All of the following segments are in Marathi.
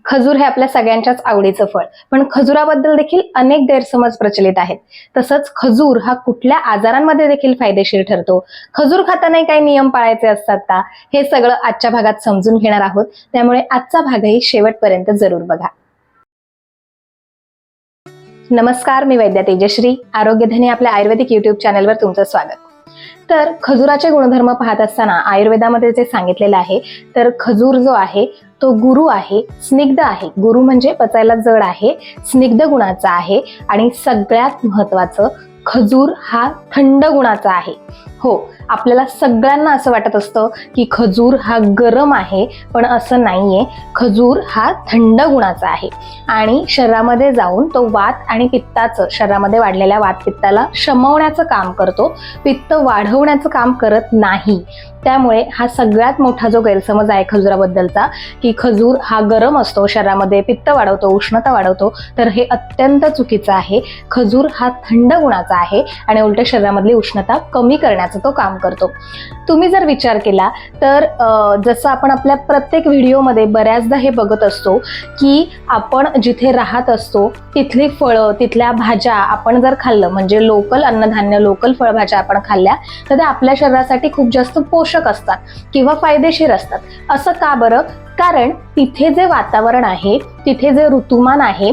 खजूर हे आपल्या सगळ्यांच्याच आवडीचं फळ, पण खजुराबद्दल देखील अनेक गैरसमज प्रचलित आहेत. तसंच खजूर हा कुठल्या आजारांमध्ये देखील फायदेशीर ठरतो, खजूर खाताना काही नियम पाळायचे असतात का, हे सगळं आजच्या भागात समजून घेणार आहोत. त्यामुळे आजचा भागही शेवटपर्यंत जरूर बघा. नमस्कार, मी वैद्य तेजश्री. आरोग्यधनी आपल्या आयुर्वेदिक युट्यूब चॅनलवर तुमचं स्वागत. तर खजुराचे गुणधर्म पाहत असताना आयुर्वेदामध्ये जे सांगितलेलं आहे, तर खजूर जो आहे तो गुरु आहे, स्निग्ध आहे. गुरु म्हणजे पचायला जड आहे, स्निग्ध गुणाचा आहे आणि सगळ्यात महत्वाचं, खजूर हा थंड गुणाचा आहे. हो, आपल्याला सगळ्यांना असं वाटत असतं की खजूर हा गरम आहे, पण असं नाहीये. खजूर हा थंड गुणाचा आहे आणि शरीरामध्ये जाऊन तो वात आणि पित्ताचं, शरीरामध्ये वाढलेल्या वात पित्ताला शमवण्याचं काम करतो, पित्त वाढवण्याचं काम करत नाही. त्यामुळे हा सगळ्यात मोठा जो गैरसमज आहे खजुराबद्दलचा, की खजूर हा गरम असतो, शरीरामध्ये पित्त वाढवतो, उष्णता वाढवतो, तर हे अत्यंत चुकीचं आहे. खजूर हा थंड गुणाचा आहे आणि उलट शरीरामधली उष्णता कमी करण्याचं तो काम करतो. तुम्ही जर विचार केला तर जसं आपण आपल्या प्रत्येक व्हिडिओमध्ये बऱ्याचदा हे बघत असतो की आपण जिथे राहत असतो तिथली फळं, तिथल्या भाज्या आपण जर खाल्लं, म्हणजे लोकल अन्नधान्य, लोकल फळभाज्या आपण खाल्ल्या, तर त्या आपल्या शरीरासाठी खूप जास्त पोषक असतात किंवा फायदेशीर असतात. असं का बरं? कारण तिथे जे वातावरण आहे, तिथे जे ऋतुमान आहे,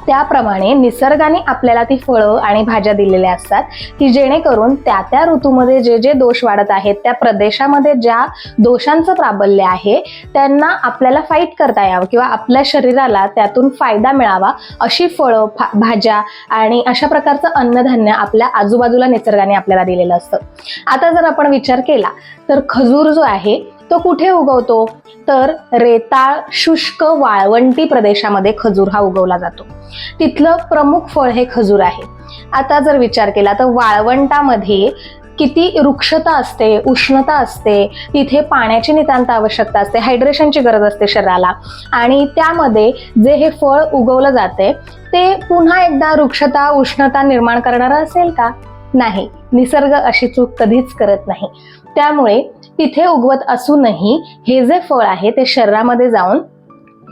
त्याप्रमाणे निसर्गाने आपल्याला ती फळं आणि भाज्या दिलेल्या असतात की जेणेकरून त्या त्या ऋतूमध्ये जे जे दोष वाढत आहेत, त्या प्रदेशामध्ये ज्या दोषांचं प्राबल्य आहे, त्यांना आपल्याला फाईट करता यावं किंवा आपल्या शरीराला त्यातून फायदा मिळावा, अशी फळं, भाज्या आणि अशा प्रकारचं अन्नधान्य आपल्या आजूबाजूला निसर्गाने आपल्याला दिलेलं असतं. आता जर आपण विचार केला तर खजूर जो आहे तो कुठे उगवतो? तर रेताळ, शुष्क, वाळवंटी प्रदेशामध्ये खजूर हा उगवला जातो. तिथलं प्रमुख फळ हे खजूर आहे. आता जर विचार केला तर वाळवंटामध्ये किती वृक्षता असते, उष्णता असते, तिथे पाण्याची नितांत आवश्यकता असते, हायड्रेशनची गरज असते शरीराला, आणि त्यामध्ये जे हे फळ उगवलं जाते ते पुन्हा एकदा वृक्षता, उष्णता निर्माण करणारं असेल का? नाही. निसर्ग अशी चूक कधीच करत नाही. त्यामुळे तिथे उगवत असूनही हे जे फळ आहे ते शरीरामध्ये जाऊन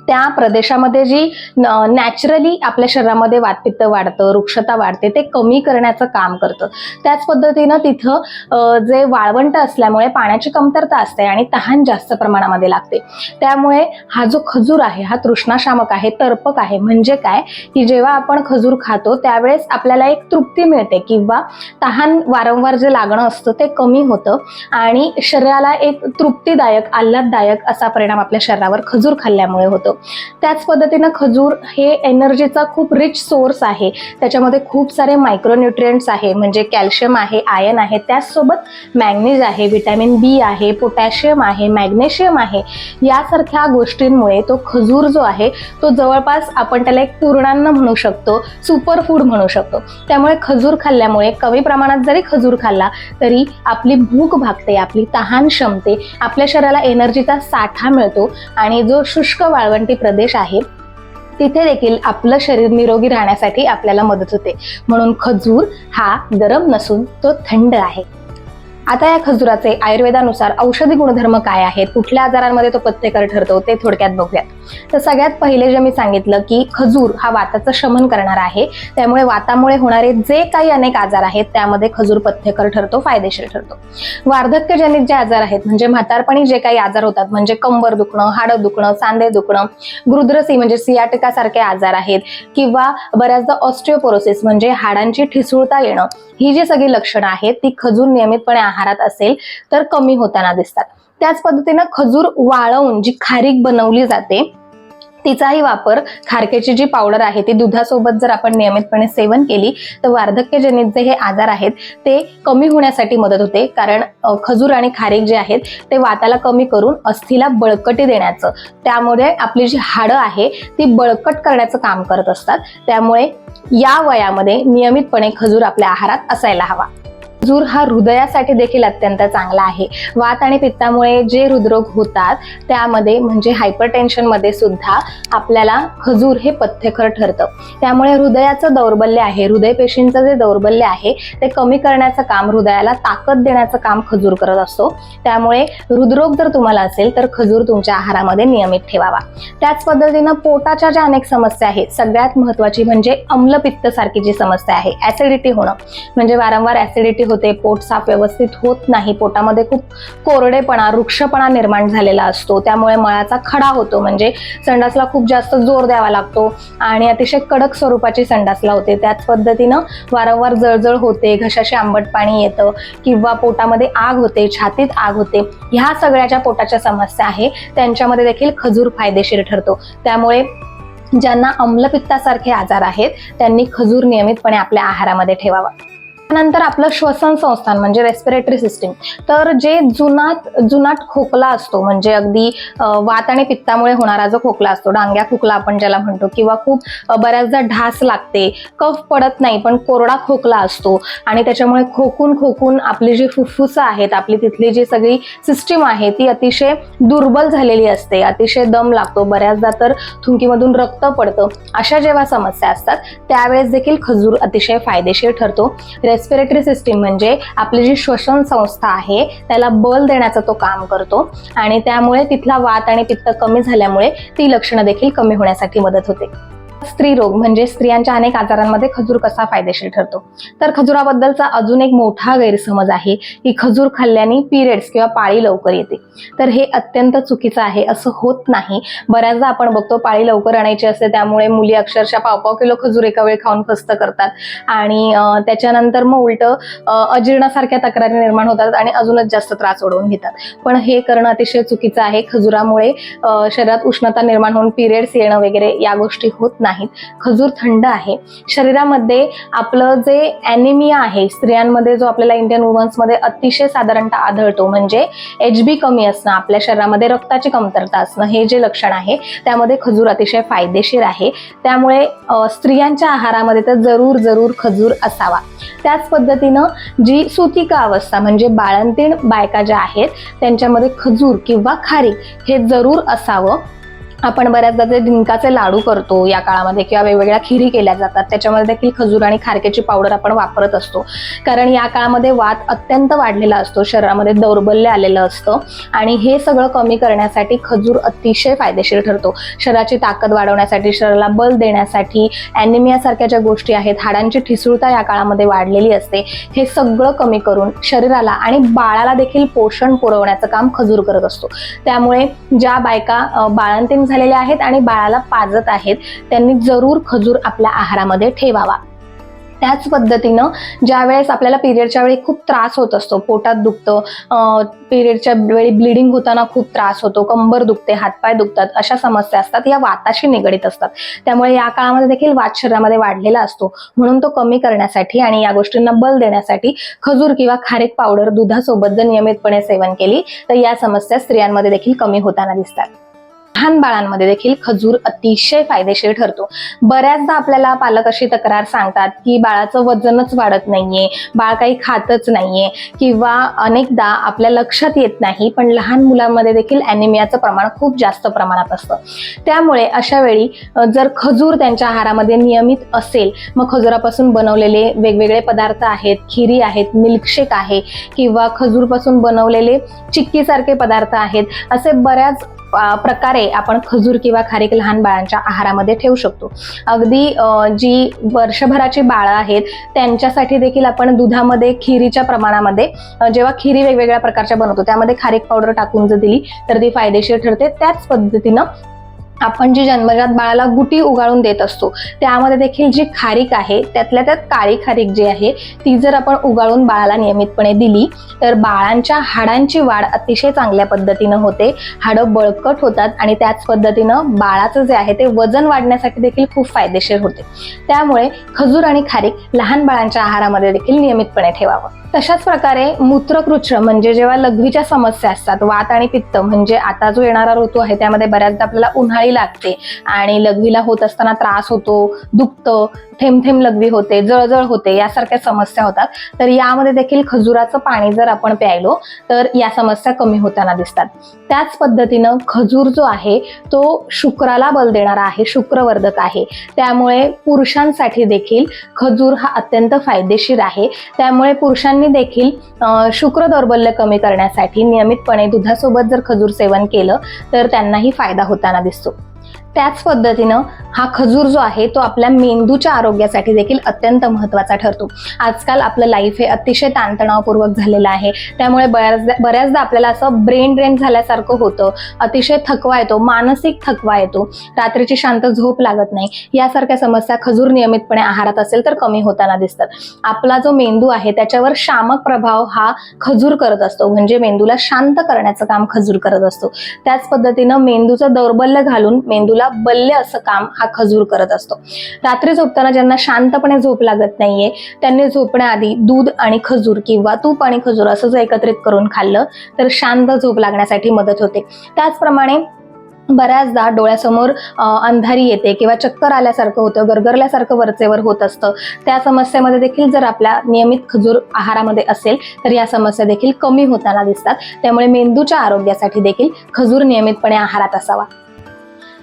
त्या प्रदेशामध्ये जी नॅचरली आपल्या शरीरामध्ये वातपित्त वाढतं, वृक्षता वाढते, ते कमी करण्याचं काम करतं. त्याच पद्धतीनं तिथं जे वाळवंट असल्यामुळे पाण्याची कमतरता असते आणि तहान जास्त प्रमाणामध्ये लागते. त्यामुळे हा जो खजूर आहे हा तृष्णाशामक आहे, तर्पक आहे. म्हणजे काय की जेव्हा आपण खजूर खातो त्यावेळेस आपल्याला एक तृप्ती मिळते किंवा तहान वारंवार जे लागणं असतं ते कमी होतं आणि शरीराला एक तृप्तीदायक, आल्हाददायक असा परिणाम आपल्या शरीरावर खजूर खाल्ल्यामुळे होतो. त्याच पद्धतीनं खजूर हे एनर्जीचा खूप रिच सोर्स आहे. त्याच्यामध्ये खूप सारे मायक्रोन्यूट्रिएंट्स आहे, म्हणजे कॅल्शियम आहे, आयर्न आहे, त्याचसोबत मॅग्नीज आहे, व्हिटॅमिन बी आहे, पोटॅशियम आहे, मॅग्नेशियम आहे. यासारख्या गोष्टींमुळे तो खजूर जो आहे तो जवळपास आपण त्याला एक पूर्णान्न म्हणू शकतो, सुपर फूड म्हणू शकतो. त्यामुळे खजूर खाल्ल्यामुळे, कमी प्रमाणात जरी खजूर खाल्ला तरी आपली भूक भागते, आपली तहान शमते, आपल्या शरीराला एनर्जीचा साठा मिळतो आणि जो शुष्क वाळवंटी प्रदेश आहे तिथे देखील आपलं शरीर निरोगी राहण्यासाठी आपल्याला मदत होते. म्हणून खजूर हा गरम नसून तो थंड आहे. आता या खजुराचे आयुर्वेदानुसार औषधी गुणधर्म काय आहेत, कुठल्या आजारांमध्ये तो पथ्यकर ठरतो, ते थोडक्यात बघूयात. तर सगळ्यात पहिले जे मी सांगितलं की खजूर हा वाताचं शमन करणार आहे, त्यामुळे वातामुळे होणारे जे काही अनेक आजार आहेत त्यामध्ये खजूर पथ्यकर ठरतो, फायदेशीर ठरतो. वार्धक्यजनित जे आजार आहेत, म्हणजे म्हातारपणी जे काही आजार होतात, म्हणजे कंबर दुखणं, हाडं दुखणं, सांधे दुखणं, गृध्रसी म्हणजे सियाटिका सारखे आजार आहेत, किंवा बऱ्याचदा ऑस्टिओपोरोसिस म्हणजे हाडांची ठिसूळता येणं, ही जी सगळी लक्षणं आहेत ती खजूर नियमितपणे आहारात असेल तर कमी होताना दिसतात. त्याच पद्धतीनं खजूर वाळवून जी खारीक बनवली जाते तिचाही वापर, खारकेची जी पावडर आहे ती दुधासोबत जर आपण नियमितपणे सेवन केली तर वार्धक्यजनित जे हे आजार आहेत ते कमी होण्यासाठी मदत होते. कारण खजूर आणि खारीक जे आहेत ते वाताला कमी करून अस्थिला बळकटी देण्याचं, त्यामुळे आपली जी हाडं आहे ती बळकट करण्याचं काम करत असतात. त्यामुळे या वयामध्ये नियमितपणे खजूर आपल्या आहारात असायला हवा. खजूर हा हृदयासाठी देखील अत्यंत चांगला आहे. वात आणि पित्तामुळे जे हृदरोग होतात त्यामध्ये म्हणजे हायपरटेन्शन मध्ये सुद्धा आपल्याला खजूर हे पथ्यकर ठरतं. त्यामुळे हृदयाचं दौर्बल्य आहे, हृदय पेशींचं जे दौर्बल्य आहे ते कमी करण्याचं काम, हृदयाला ताकद देण्याचं काम खजूर करत असतो. त्यामुळे हृदरोग जर तुम्हाला असेल तर खजूर तुमच्या आहारामध्ये नियमित ठेवावा. त्याच पद्धतीनं पोटाच्या ज्या अनेक समस्या आहेत, सगळ्यात महत्त्वाची म्हणजे अम्लपित्त सारखी जी समस्या आहे, ऍसिडिटी होणं, म्हणजे वारंवार ऍसिडिटी होते, पोट साफ व्यवस्थित होत नाही, पोटामध्ये खूप कोरडेपणा, रुक्षपणा निर्माण झालेला असतो, त्यामुळे मळाचा खडा होतो, म्हणजे संडासला खूप जास्त जोर द्यावा लागतो आणि अतिशय कडक स्वरूपाची संडासला होते. त्याच पद्धतीनं वारंवार जळजळ होते, घशाशी आंबट पाणी येतं किंवा पोटामध्ये आग होते, छातीत आग होते, ह्या सगळ्या ज्या पोटाच्या समस्या आहे त्यांच्यामध्ये देखील खजूर फायदेशीर ठरतो. त्यामुळे ज्यांना अम्लपित्तासारखे आजार आहेत त्यांनी खजूर नियमितपणे आपल्या आहारामध्ये ठेवावा. त्यानंतर आपलं श्वसन संस्थान म्हणजे रेस्पिरेटरी सिस्टीम. तर जे जुनाट खोकला असतो, म्हणजे अगदी वात आणि पित्तामुळे होणारा जो खोकला असतो, डांग्या खोकला आपण ज्याला म्हणतो, किंवा खूप बऱ्याचदा ढास लागते, कफ पडत नाही पण कोरडा खोकला असतो आणि त्याच्यामुळे खोकून आपली जी फुफ्फुसं आहेत, आपली तिथली जी सगळी सिस्टीम आहे ती अतिशय दुर्बल झालेली असते, अतिशय दम लागतो, बऱ्याचदा तर थुंकीमधून रक्त पडतं. अशा जेव्हा समस्या असतात त्यावेळेस देखील खजूर अतिशय फायदेशीर ठरतो. रेस्पिरेटरी सिस्टीम म्हणजे आपली जी श्वसन संस्था आहे त्याला बल देण्याचं तो काम करतो आणि त्यामुळे तिथला वात आणि पित्त कमी झाल्यामुळे ती लक्षणं देखील कमी होण्यासाठी मदत होते. स्त्री रोग म्हणजे स्त्रियांच्या अनेक आजारांमध्ये खजूर कसा फायदेशीर ठरतो. तर खजुराबद्दलचा अजून एक मोठा गैरसमज आहे की खजूर खाल्ल्याने पिरियड्स किंवा पाळी लवकर येते. तर हे अत्यंत चुकीचं आहे, असं होत नाही. बऱ्याचदा आपण बघतो पाळी लवकर आणायची असते त्यामुळे मुली अक्षरशः पाव किलो खजूर एका वेळी खाऊन फस्त करतात आणि त्याच्यानंतर मग उलट अजीर्णासारख्या तक्रारी निर्माण होतात आणि अजूनच जास्त त्रास ओढवून घेतात. पण हे करणं अतिशय चुकीचं आहे. खजुरामुळे शरीरात उष्णता निर्माण होऊन पिरियड्स येणं वगैरे या गोष्टी होत नाहीत. खजूर थंड आहे. शरीरामध्ये आपलं जे ॲनिमिया आहे स्त्रियांमध्ये, जो आपल्याला इंडियन वुमन्समध्ये अतिशय साधारणतः आढळतो, म्हणजे HB कमी असणं, आपल्या शरीरामध्ये रक्ताची कमतरता असणं, हे जे लक्षण आहे त्यामध्ये खजूर अतिशय फायदेशीर आहे. त्यामुळे स्त्रियांच्या आहारामध्ये तर जरूर खजूर असावा. त्याच पद्धतीनं जी सुतिका अवस्था म्हणजे बाळंतीण बायका ज्या आहेत त्यांच्यामध्ये खजूर किंवा खारीक हे जरूर असावं. आपण बऱ्याचदा ते डिंकाचे लाडू करतो या काळामध्ये किंवा वेगवेगळ्या खिरी केल्या जातात, त्याच्यामध्ये देखील खजूर आणि खारकेची पावडर आपण वापरत असतो. कारण या काळामध्ये वात अत्यंत वाढलेला असतो, शरीरामध्ये दौर्बल्य आलेलं असतं आणि हे सगळं कमी करण्यासाठी खजूर अतिशय फायदेशीर ठरतो. शरीराची ताकद वाढवण्यासाठी, शरीराला बल देण्यासाठी, ॲनिमिया सारख्या ज्या गोष्टी आहेत, हाडांची ठिसूळता या काळामध्ये वाढलेली असते, हे सगळं कमी करून शरीराला आणि बाळाला देखील पोषण पुरवण्याचं काम खजूर करत असतो. त्यामुळे ज्या बायका बाळंतीण झालेल्या आहेत आणि बाळाला पाजत आहेत त्यांनी जरूर खजूर आपल्या आहारामध्ये ठेवावा. त्याच पद्धतीनं ज्या वेळेस आपल्याला पिरियडच्या वेळी खूप त्रास होत असतो, पोटात दुखतं, पिरियडच्या वेळी ब्लिडिंग होताना खूप त्रास होतो, कंबर दुखते, हातपाय दुखतात, अशा समस्या असतात, या वाताशी निगडीत असतात. त्यामुळे या काळामध्ये देखील वात शरीरामध्ये वाढलेला असतो, म्हणून तो कमी करण्यासाठी आणि या गोष्टींना बल देण्यासाठी खजूर किंवा खारीक पावडर दुधासोबत जर नियमितपणे सेवन केली तर या समस्या स्त्रियांमध्ये देखील कमी होताना दिसतात. लहान बाळांमध्ये देखील खजूर अतिशय फायदेशीर ठरतो. बऱ्याचदा आपल्याला पालक अशी तक्रार सांगतात की बाळाचं वजनच वाढत नाहीये, बाळ काही खातच नाहीये, किंवा अनेकदा आपल्या लक्षात येत नाही पण लहान मुलांमध्ये देखील ॲनिमियाचं प्रमाण खूप जास्त प्रमाणात असतं. त्यामुळे अशा वेळी जर खजूर त्यांच्या आहारामध्ये नियमित असेल, मग खजुरापासून बनवलेले वेगवेगळे पदार्थ आहेत, खिरी आहेत, मिल्कशेक आहे किंवा खजूरपासून बनवलेले चिक्कीसारखे पदार्थ आहेत, असे बऱ्याच प्रकारे आपण खजूर किंवा खारीक लहान बाळांच्या आहारामध्ये ठेवू शकतो. अगदी जी वर्षभराची बाळं आहेत त्यांच्यासाठी देखील आपण दुधामध्ये खिरीच्या प्रमाणामध्ये, जेव्हा खिरी वेगवेगळ्या प्रकारच्या बनवतो त्यामध्ये खारीक पावडर टाकून जर दिली तर ती फायदेशीर ठरते. त्याच पद्धतीनं आपण जी जन्मजात बाळाला गुटी उगाळून देत असतो त्यामध्ये देखील जी खारीक आहे त्यातल्या त्यात काळी खारीक जी आहे ती जर आपण उगाळून बाळाला नियमितपणे दिली तर बाळांच्या हाडांची वाढ अतिशय चांगल्या पद्धतीनं होते, हाडं बळकट होतात आणि त्याच पद्धतीनं बाळाचं जे आहे ते वजन वाढण्यासाठी देखील खूप फायदेशीर होते. त्यामुळे खजूर आणि खारीक लहान बाळांच्या आहारामध्ये देखील नियमितपणे ठेवावं. तशाच प्रकारे मूत्रकृच्छ जेव्हा लघवीच्या समस्या असतात, वात आणि पित्त, म्हणजे आता जो येणारा ऋतू आहे त्यामध्ये बऱ्याचदा आपल्याला उन्हाळी लघवी लागते आणि लघवीला होत असताना त्रास होतो, दुखतं, थेंब थेंब लघवी होते, जळजळ होते, यासारख्या समस्या होतात. तर यामध्ये देखील खजुराचं पाणी जर आपण प्यायलो तर या समस्या कमी होताना दिसतात. त्याच पद्धतीनं खजूर जो आहे तो शुक्राला बल देणारा आहे, शुक्रवर्धक आहे. त्यामुळे पुरुषांसाठी देखील खजूर हा अत्यंत फायदेशीर आहे. त्यामुळे पुरुषांनी देखील शुक्र दौर्बल्य कमी करण्यासाठी नियमितपणे दुधासोबत जर खजूर सेवन केलं तर त्यांनाही फायदा होताना दिसतो. त्याच पद्धतीनं हा खजूर जो आहे तो आपल्या मेंदूच्या आरोग्यासाठी देखील अत्यंत महत्त्वाचा ठरतो. आजकाल आपलं लाईफ हे अतिशय ताणतणावपूर्वक झालेलं आहे. त्यामुळे बऱ्याचदा आपल्याला असं ब्रेन ड्रेन झाल्यासारखं होतं, अतिशय थकवा येतो, मानसिक थकवा येतो, रात्रीची शांत झोप लागत नाही. यासारख्या समस्या खजूर नियमितपणे आहारात असेल तर कमी होताना दिसतात. आपला जो मेंदू आहे त्याच्यावर शामक प्रभाव हा खजूर करत असतो, म्हणजे मेंदूला शांत करण्याचं काम खजूर करत असतो. त्याच पद्धतीनं मेंदूचं दौर्बल्य घालून मेंदूला बल्य असं काम हा खजूर करत असतो. रात्री झोपताना ज्यांना शांतपणे झोप लागत नाहीये त्यांनी झोपण्याआधी दूध आणि खजूर किंवा तूप आणि खजूर असं जर एकत्रित करून खाल्लं तर शांत झोप लागण्यासाठी मदत होते. त्याचप्रमाणे बऱ्याचदा डोळ्यासमोर अंधारी येते किंवा चक्कर आल्यासारखं होतं, गरगरल्यासारखं वरचेवर होत असतं. त्या समस्येमध्ये देखील जर आपल्या नियमित खजूर आहारामध्ये असेल तर या समस्या देखील कमी होताना दिसतात. त्यामुळे मेंदूच्या आरोग्यासाठी देखील खजूर नियमितपणे आहारात असावा.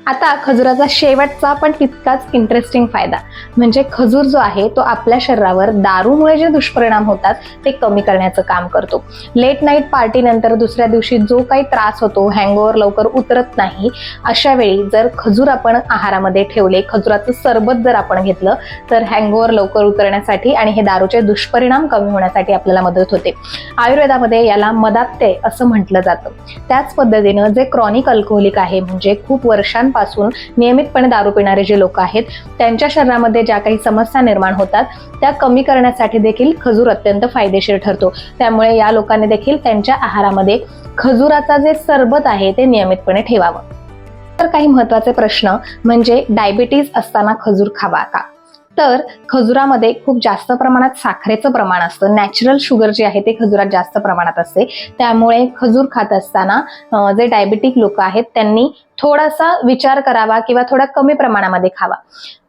आता खजुराचा शेवटचा पण तितकाच इंटरेस्टिंग फायदा म्हणजे खजूर जो आहे तो आपल्या शरीरावर दारूमुळे जे दुष्परिणाम होतात ते कमी करण्याचं काम करतो. लेट नाईट पार्टी नंतर दुसऱ्या दिवशी जो काही त्रास होतो, हँगओव्हर लवकर उतरत नाही, अशा वेळी जर खजूर आपण आहारामध्ये ठेवले, खजुराचं सरबत जर आपण घेतलं तर हँगओव्हर लवकर उतरण्यासाठी आणि हे दारूचे दुष्परिणाम कमी होण्यासाठी आपल्याला मदत होते. आयुर्वेदामध्ये याला मदात्य असं म्हटलं जातं. त्याच पद्धतीनं जे क्रॉनिक अल्कोहोलिक आहे म्हणजे खूप वर्षांपासून नियमितपणे दारू पिणारे जे लोक आहेत त्यांच्या शरीरामध्ये ज्या काही समस्या निर्माण होतात त्या कमी करण्यासाठी देखील खजूर अत्यंत फायदेशीर ठरतो. त्यामुळे या लोकांनी देखील त्यांच्या आहारामध्ये खजुराचा जे सरबत आहे ते नियमितपणे ठेवावं. तर काही महत्त्वाचे प्रश्न म्हणजे डायबिटीज असताना खजूर खावा का? तर खजुरामध्ये खूप जास्त प्रमाणात साखरेचं प्रमाण असतं. नॅचरल शुगर जे आहे ते खजुरात जास्त प्रमाणात असते. त्यामुळे खजूर खात असताना जे डायबिटिक लोक आहेत त्यांनी थोडासा विचार करावा किंवा थोडा कमी प्रमाणामध्ये खावा.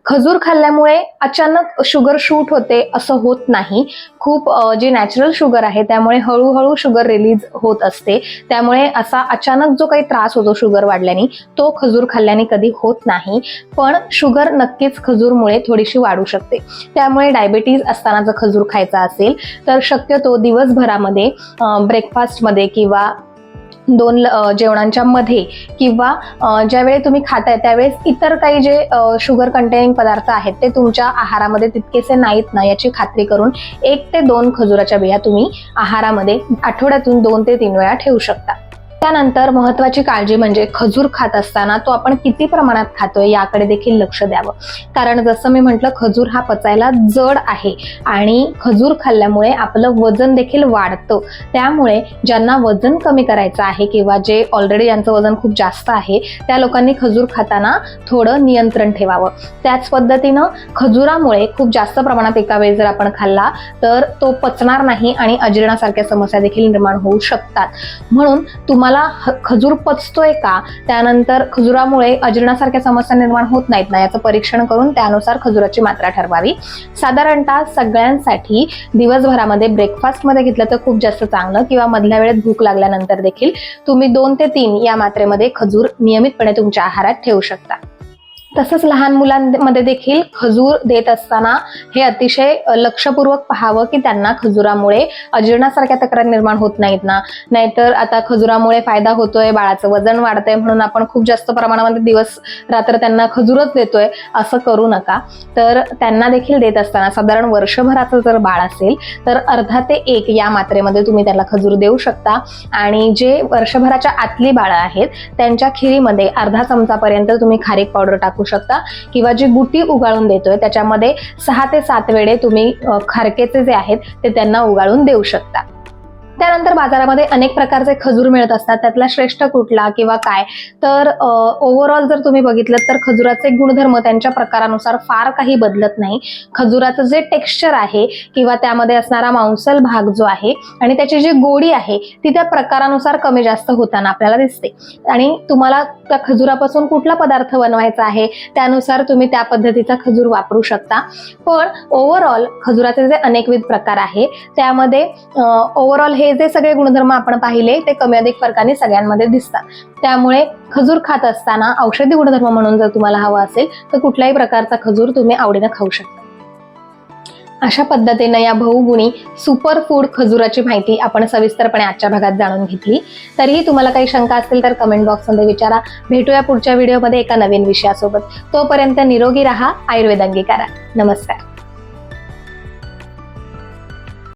खजूर खाल्ल्यामुळे अचानक शुगर शूट होते असं होत नाही. खूप जी नॅचरल शुगर आहे त्यामुळे हळूहळू शुगर रिलीज होत असते. त्यामुळे असा अचानक जो काही त्रास होतो शुगर वाढल्याने तो खजूर खाल्ल्याने कधी होत नाही. पण शुगर नक्कीच खजूरमुळे थोडीशी वाढू शकते. त्यामुळे डायबिटीज असताना जर खजूर खायचा असेल तर शक्यतो दिवसभरामध्ये ब्रेकफास्टमध्ये किंवा 2 जेवणांच्या मध्ये किंवा ज्यावेळी तुम्ही खाताय त्यावेळेस इतर काही जे शुगर कंटेनिंग पदार्थ आहेत ते तुमच्या आहारामध्ये तितकेसे नाहीत ना याची खात्री करून 1 ते 2 खजुराच्या बिया तुम्ही आहारामध्ये आठवड्यातून 2 ते 3 वेळा ठेवू शकता. त्यानंतर महत्त्वाची काळजी म्हणजे खजूर खात असताना तो आपण किती प्रमाणात खातोय याकडे देखील लक्ष द्यावं. कारण जसं मी म्हटलं खजूर हा पचायला जड आहे आणि खजूर खाल्ल्यामुळे आपलं वजन देखील वाढतं. त्यामुळे ज्यांना वजन कमी करायचं आहे किंवा जे ऑलरेडी यांचं वजन खूप जास्त आहे त्या लोकांनी खजूर खाताना थोडं नियंत्रण ठेवावं. त्याच पद्धतीनं खजुरामुळे खूप जास्त प्रमाणात एका वेळी जर आपण खाल्ला तर तो पचणार नाही आणि अजीर्णासारख्या समस्या देखील निर्माण होऊ शकतात. म्हणून तुम्हाला खजूर पचतोय का, त्यानंतर खजुरामुळे अजीर्णासारख्या समस्या निर्माण होत नाहीत ना याचं परीक्षण करून त्यानुसार खजुराची मात्रा ठरवावी. साधारणतः सगळ्यांसाठी दिवसभरामध्ये ब्रेकफास्टमध्ये घेतलं तर खूप जास्त चांगलं किंवा मधल्या वेळेत भूक लागल्यानंतर देखील तुम्ही 2 ते 3 या मात्रेमध्ये खजूर नियमितपणे तुमच्या आहारात ठेवू शकता. तसंच लहान मुलांमध्ये देखील खजूर देत असताना हे अतिशय लक्षपूर्वक पाहावं की त्यांना खजुरामुळे अजीर्णासारख्या तक्रारी निर्माण होत नाहीत ना. नाहीतर आता खजुरामुळे फायदा होतोय, बाळाचं वजन वाढतंय म्हणून आपण खूप जास्त प्रमाणामध्ये दिवस रात्र त्यांना खजूरच देतोय असं करू नका. तर त्यांना देखील देत असताना साधारण वर्षभराचं जर बाळ असेल तर अर्धा ते 1 या मात्रेमध्ये तुम्ही त्याला खजूर देऊ शकता. आणि जे वर्षभराच्या आतली बाळं आहेत त्यांच्या खिरीमध्ये अर्धा चमचापर्यंत तुम्ही खारीक पावडर टाकू शकता किंवा जी गुटी उगाळून देतोय त्याच्यामध्ये 6 ते 7 वेळे तुम्ही खारकेचे जे आहेत ते त्यांना उगाळून देऊ शकता. त्यानंतर बाजारामध्ये अनेक प्रकारचे खजूर मिळत असतात, त्यातला श्रेष्ठ कुठला किंवा काय, तर ओव्हरऑल जर तुम्ही बघितलं तर खजुराचे गुणधर्म त्यांच्या प्रकारानुसार फार काही बदलत नाही. खजुराचं जे टेक्स्चर आहे किंवा त्यामध्ये असणारा मांसल भाग जो आहे आणि त्याची जी गोडी आहे ती त्या प्रकारानुसार कमी जास्त होताना आपल्याला दिसते. आणि तुम्हाला त्या खजुरापासून कुठला पदार्थ बनवायचा आहे त्यानुसार तुम्ही त्या पद्धतीचा खजूर वापरू शकता. पण ओव्हरऑल खजुराचे जे अनेकविध प्रकार आहे त्यामध्ये ओव्हरऑल हे जे सगळे गुणधर्म आपण पाहिले ते कमी अधिक फरकाने सगळ्यांमध्ये दिसतात. त्यामुळे खजूर खात असताना औषधी गुणधर्म म्हणून जर तुम्हाला हवा असेल तर कुठल्याही प्रकारचा खजूर तुम्ही आवडीनं खाऊ शकता. अशा पद्धतीने या बहुगुणी सुपर फूड खजुराची माहिती आपण सविस्तरपणे आजच्या भागात जाणून घेतली. तरीही तुम्हाला काही शंका असतील तर कमेंट बॉक्समध्ये विचारा. भेटूया पुढच्या व्हिडिओमध्ये एका नवीन विषयासोबत. तोपर्यंत निरोगी राहा, आयुर्वेद अंगीकारा. नमस्कार.